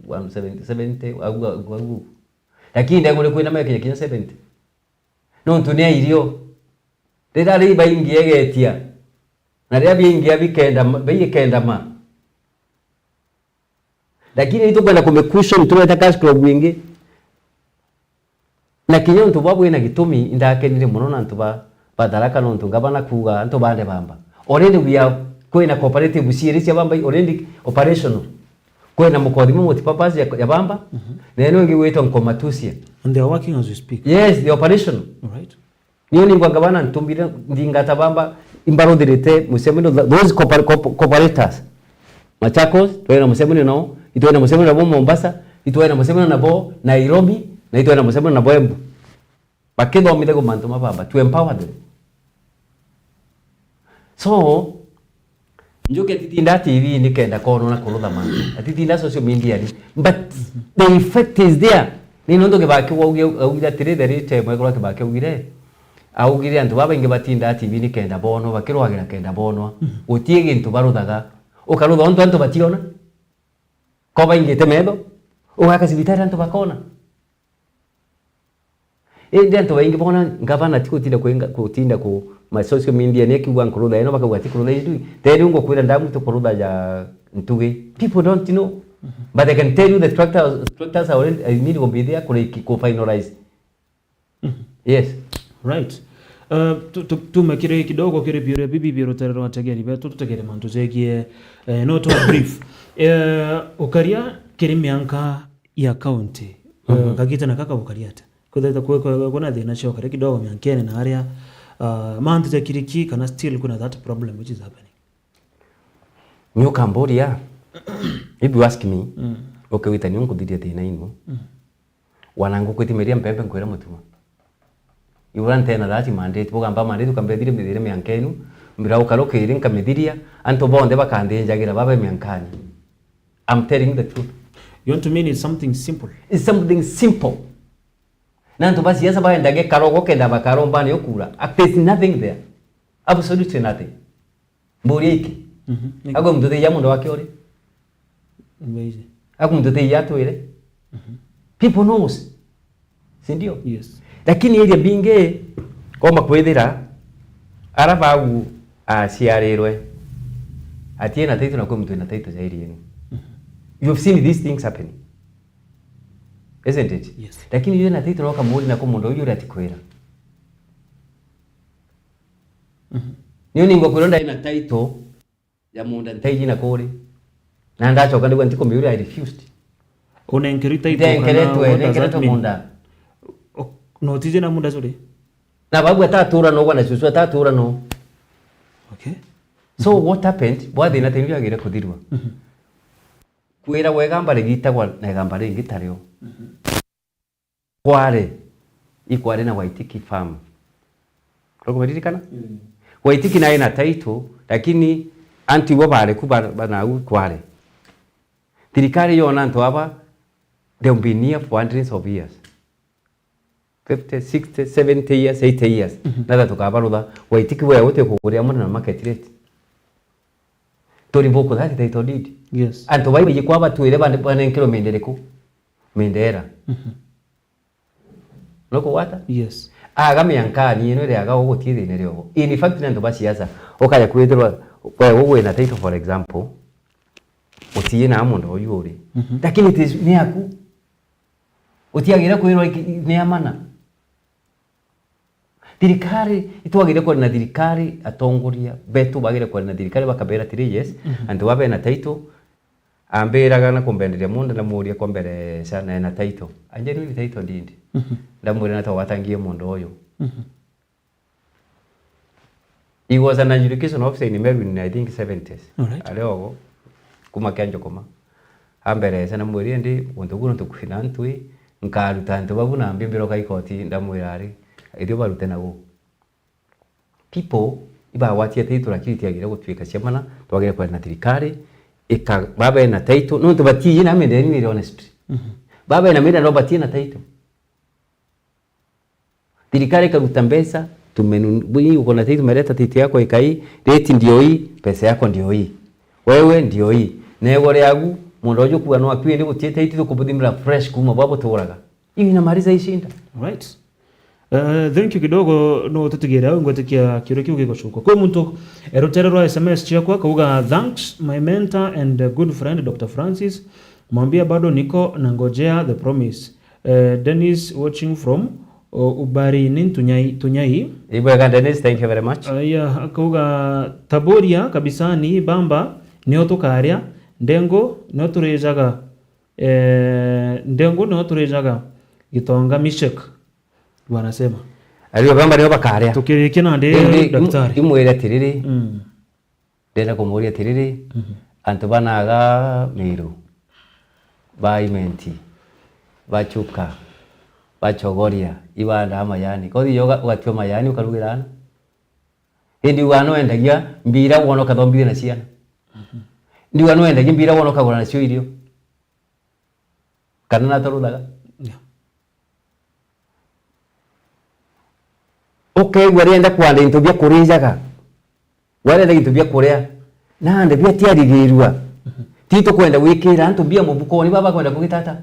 170 agu. Lakini ndengu ni kwenda meke kinya 70. Nontu ne irio rira riba ingiegetia na ria bingia bikenda ma lakini itukwenda kumekushon tuweta cash crop wingi na kinyo ntu babu ina gitumi indakenire muno na ntu ba Tharaka nontu ngabana kuga ntu bande bamba already we are kwena cooperative series ya bamba already operational kwena mukodimo multipurpose ya bamba na eno ngi wetwa nkomatusia. And they are working as we speak. Yes, the operation. All right. Niyo ni ngwagabana ntumbira ndingata bamba imbarundirite musemino those cooperators Machakos twena musemino no itwena musemino nabo Mombasa itwena musemino nabo Nairobi na itwena musemino nabo Embu bakithomithia go mantu mabamba to empower them. So njuke titinda TV ni kenda kono na kurutha mantu atitinda social media ni but the effect is there. Ni nondo ke baki augira tire there temwe kwa ke baki augire augire antu baba inge batinda TV ni kenda bono bakirwagira kenda bono utie gintu baruthaga ukarutha onto antu bationa ko baingite medo ugaka cibitari antu bakona ndio wengi bona ngavana tikutinda kutinda ku ma social media ne kiwa nkurutha eno bakagwati kurutha idu teri ungo kwira ndamu to kurutha ya ntuge. People don't know but they can tell you the structures are already need to be there ku finalize. Yes, right. Tumakire kidogo kire biro bibi biro terero ategeri betu tutegere mantu zegie no to brief ukaria kire mianka ya county kagita na kaka ukariata kudeta kuna thina cio kare kidogo miankene na area mantu za kiriki kana still kuna that problem which is happening New Cambodia. If you ask me okay wita nyungu dhidia thina ino wanangu kwitimeria mpembe nkwira mutuma iwan tena dati mandate bogamba mandate ukambedire medire miankenu mbira ukalokere nkamediria anto bonde bakandenjagira baba miankani. I'm telling the truth. You want to mean it's something simple? It's something simple. Nanto basi yasa ba ndage karogo kenda bakaromba ne okura. There's nothing there. Absolutely nothing. Mburi iki. Ago mdote ya mundo wake ori. Amazing. Ago mdote ya toile. People knows. Sindio? Yes. Lakini ile binge koma kwethira arabagu ciarerwe atiena taitu na kumtu na taitu zaidi yenu. You've seen these things happening, isn't it? Yes. Lakini yeye na taitu noka muri na kumundo yule atikwera niyo ningo kuronda ina taitu ya munda ntaiji na kore na ndacho kandi kwantiko mbiuri I refused Unenkerita ito kana munda no tije na munda zuri na babu atatura no wana susu atatura no. Okay. So what happened bwathe na tenu yagira kuthirwa kwira wegambare gitagwa na gambare ngitareo kware ikware na Waitiki farm koko medikana Waitiki na ina title lakini anti wabare kubana kware thirikari yona nto aba they will be near for hundreds of years 50 60 70 years 80 years nada tukabarudha Waitiki we wote kuguria mwana na market rate tori boko that title deed. Yes. Anto bai biji kwa batu ile bane kilo mendereku mendera loko wata. Yes. Aga yankani ino ile aga ogo tire ne ryo in fact nando basi yasa okaya kwethirwa wewe na title for example utie na amundo oyuri lakini ni aku utiagira kwirwa ni amana thirikari itwagire kwa na thirikari atongoria betu bagire kwa na thirikari bakabera 3 years and wabe na title amberaga na kumbenderia mundu na muria kwa mbere sana na title anje ni title ndindi ndamuri na tawatangie mundu oyo. He was an education officer in Meru in I think 70s. Alright. Aleo kuma kyanjo koma ambere sana muri ndi untuguru ntukufinantwi nkaruta ntubabu na mbimbiro kaikoti ndamwirari idio barute nago people iba watie title lakini tiagira gutwika ciamana twagire kwa na thirikari ika baba na title no tubatie na mende ni honest baba na mende no batie na title thirikari karuta mbesa tumenunui uko na title mereta title yako ikai rate ndio hii pesa yako ndio hii wewe ndio hii negore yagu mundu ojo kuwa no akwie ndi gutie title kubudimira fresh kuma babo turaga hivi inamaliza ishinda. Right. Thank you kidogo no tutigera ngotekia kiro kiuge goshuko kwa muntu eroterero SMS chakwa kauga thanks my mentor and good friend Dr. Francis mwambia bado niko nangojea the promise. Dennis watching from Ubari nin tunyai Ibega Dennis, thank you very much. Yeah, kauga Taboria kabisa ni bamba neotokaria ndengo noturejaga ndengo noturejaga gitonga mishek wanasema Ario bamba niyo bakaria. Tukirikina ndi daktari. Imwele tiriri. Ndenda kumuria tiriri. Antu banaga Meru. Baimenti. Bachuka. Bachogoria. Ibanda amayani. Kodi yoga ugatio mayani ukarugirana. Hindi wano endagia mbira wono kathombire na ciana. Ndi wano endagia mbira wono kagura na cio irio. Kana na toruthaga. Okay, warienda kwanda into bia kurijaga. Warienda into bia kuria. Nande bia tiarigirwa. Tito kwenda wikira antu bia mubukoni baba kwenda kugitata.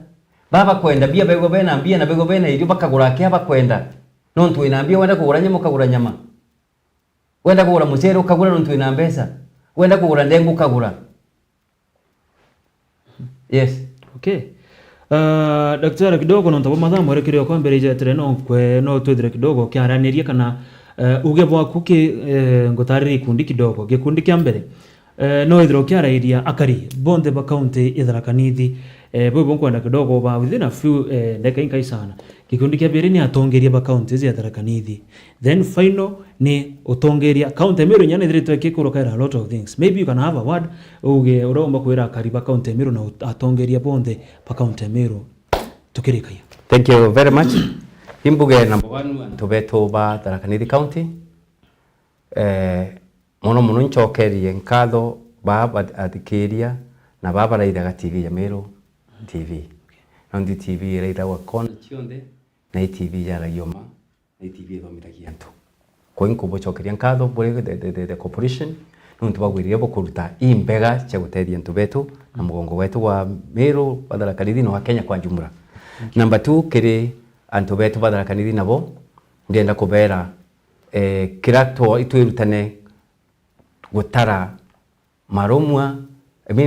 Baba kwenda bia bego bena mbia na bego bena irio bakagura kia bakwenda. Nontu inambia wenda kugura nyama ukagura nyama. Wenda kugura mucere ukagura nontu ina mbesa. Wenda kugura ndengu ukagura. Yes. Okay. Daktari kidogo no ntabo mathamu rekire kwa mbere jetere no twithire kidogo kiaranirie kana uge bwaku ki ngutarire ikundi kidogo gikundi kia mbere no ithiro kiarairia akari bonde ba county Tharaka Nithi bo kwenda kidogo ba within a few ndeka sana gikundi kia mbere ni atongeria ba county cia Tharaka Nithi, then final ni utongeria county Meru nyane ithire twekikuruka a lot of things. Maybe you can have a word uge uromba kwira akari ba county Meru na atongeria bonde ba county Meru tukirika hiyo. Thank you very much. Imbuge number 1 antu beto ba Tharaka Nithi county mono nchokerie nkatho baba athikiria na baba raithaga TV ya Meru TV. Ndi TV raitha wa kona cionde na TV ya rayoma na TV thomithagia antu. Kwa inkubo chokeria nkatho bure the corporation nuntu bagwiriye bokuruta imbega cia gutethia antu betu na mugongo wetu wa Meru wa Tharaka Nithi no wa Kenya kwa jumla. Number 2 kiri antu betu ba Tharaka Nithi nabo ndienda kubera kirato itwirutane gutara marumwa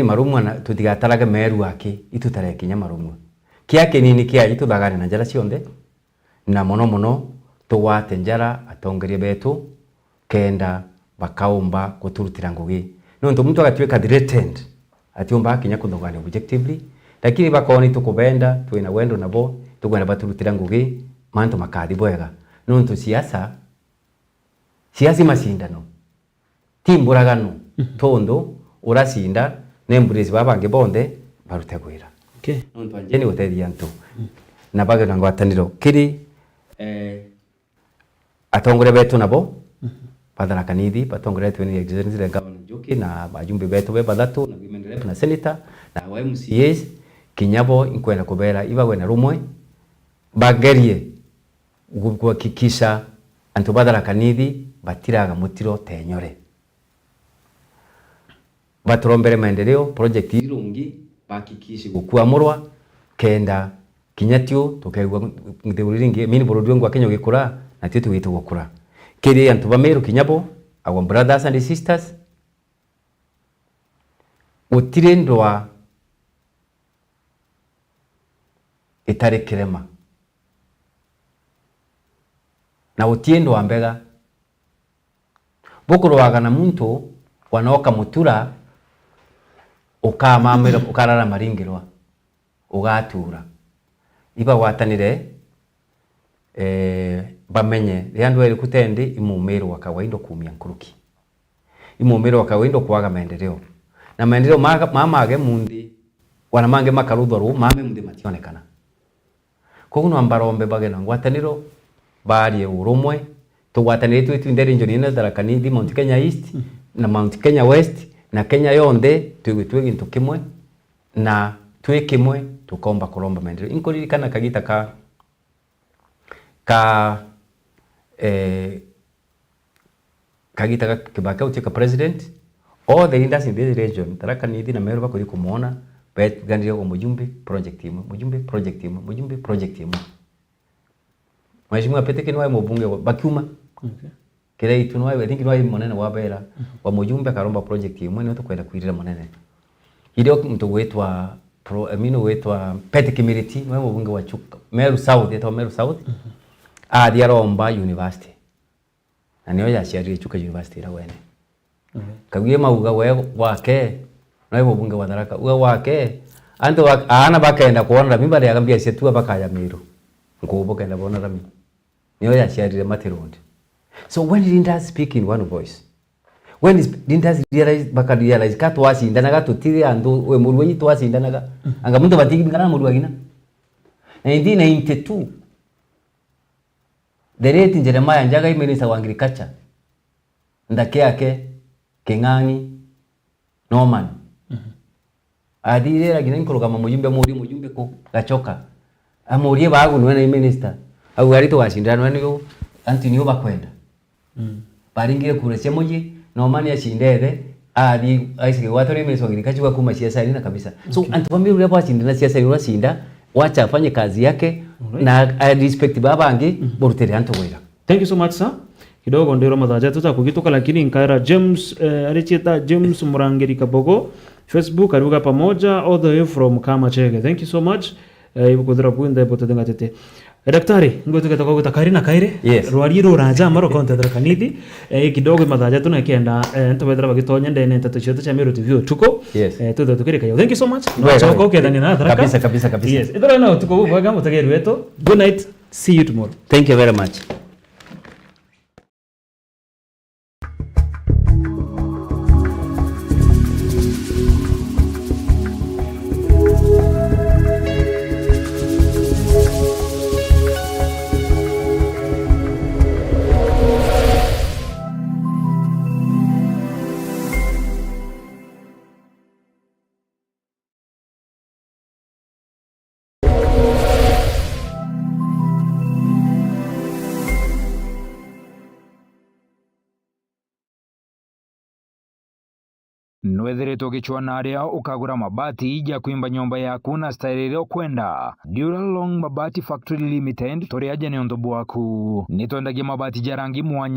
marumwa na tutigataraga Meru ake itutare kinya marumwa kia kinini kia ituthagane na njara cionde na mono tuwate njara atongerie betu kenda bakaumba guturutira ngugi nontu muntu agatweka threatened atiumba kinya kuthogana objectively lakini bakoni tukubenda twina wendo nabo tukwenda baturutira ngugi mantu makathi bwega nontu siasa macindano timburagano tondo uracinda nemburizi babange bonde barute gwira. Okay. Nontu anjeni gutethia antu na bage na ngwataniro kiri atongore betu nabo Tharaka Nithi batongore tu ni executive governor Njuki na bajumbe betu be bathatu na women rep na senator na wa MCAs kinyabo inkwenda kubera ibagwe na rumwe bagerie guhakikisha antu ba Tharaka Nithi batiraga mutiro tenyore baturombere maendeleo project irungi bakikishi gukwamurwa kenda kinyatio tukaigwa ngithuriringi mini burudi wangu wa Kenya gikura na titu gitu gukura kiri antu ba Meru kinyabo our brothers and sisters utirendwa itare kirema na utiendwa mbega bukurwaga na muntu wanoka mutura ukamamira ukarara maringirwa ugatura iba watanire bamenye yandu eri kutendi imumero wakawaindo kumia nkuruki imumero wakawaindo kwaga maendeleo na maendeleo mamage mundi wanamange makarudhoru mame mundi mationekana koguno ambarombe bage na ngwataniro barie urumwe tugwatanire twitu nderi njoni Tharaka Nithi Mount Kenya East na Mount Kenya West na Kenya yonde twigitwe gintu kimwe na twikimwe tukomba kuromba maendeleo inkuririkana kagita kagita Kibaki utika president all the leaders in this region Tharaka Nithi na Meru bakuri kumuona bet gandia wa mujumbe project imwe Mheshimiwa Peteke niwae mubunge bakiuma kira itu niwae think niwae monene wabera wa mujumbe karomba project imwe ni tukwenda kuirira monene ile mtu wetwa wetwa Peteke Miriti niwae mubunge wa Chuka Meru South yeto Meru South diaromba university na niyo yaciarire Chuka University ra wene kaguye mauga we wake niwae mubunge wa Tharaka we wake antu ana bakaenda kuona mimba ya gambia setua bakaya Meru ngubo kenda bona rami niyo yaciarire Matirondi. So when leaders speak in one voice, when leaders realize katu wasindanaga tutire andu we murwe yitu wasindanaga anga muntu batigingana murwe gina 1992 the late Jeremiah Njaga minister wa agriculture ndake yake Keng'ang'i Norman adire gina nkoroga mujumbe ko gachoka amurie bagu nwe minister au arito washindana nwe Anthony Obakwenda baringire kuresia moji Norman yashindere ali aisike watore minister wa agriculture kuma siasa ina kabisa. So antuvambia ule bwa shindana siasa ina shinda wacha afanye kazi yake na respect baba angi borutere antowera. Thank you so much sir. Kidogo ndiro madhaja tutakugituka lakini nkaira James alicheta James Murangeri Kabogo Facebook aruga pamoja all the way from Kamachege. Thank you so much. Ibukudira kuinda ipotenga tete. Daktari ngotuka takoguta karina kaire rwariro raja maro content kanidi kidogo madhaja tunakienda ntobedra bagitonya ndene tatu chote cha Meru TV tuko tudo tukirika yo. Thank you so much. Choko okay ndani na kabisa. Yes idora na tuko bwaga mutageri wetu. Good night, see you tomorrow. Thank you very much. Nwethiritwo gichwana aria ukagura mabati ija kuimba nyumba yaku na style ile kwenda Duralong Mabati Factory Limited turi aje ni ondobu waku nitwendagia mabati jarangi mwanya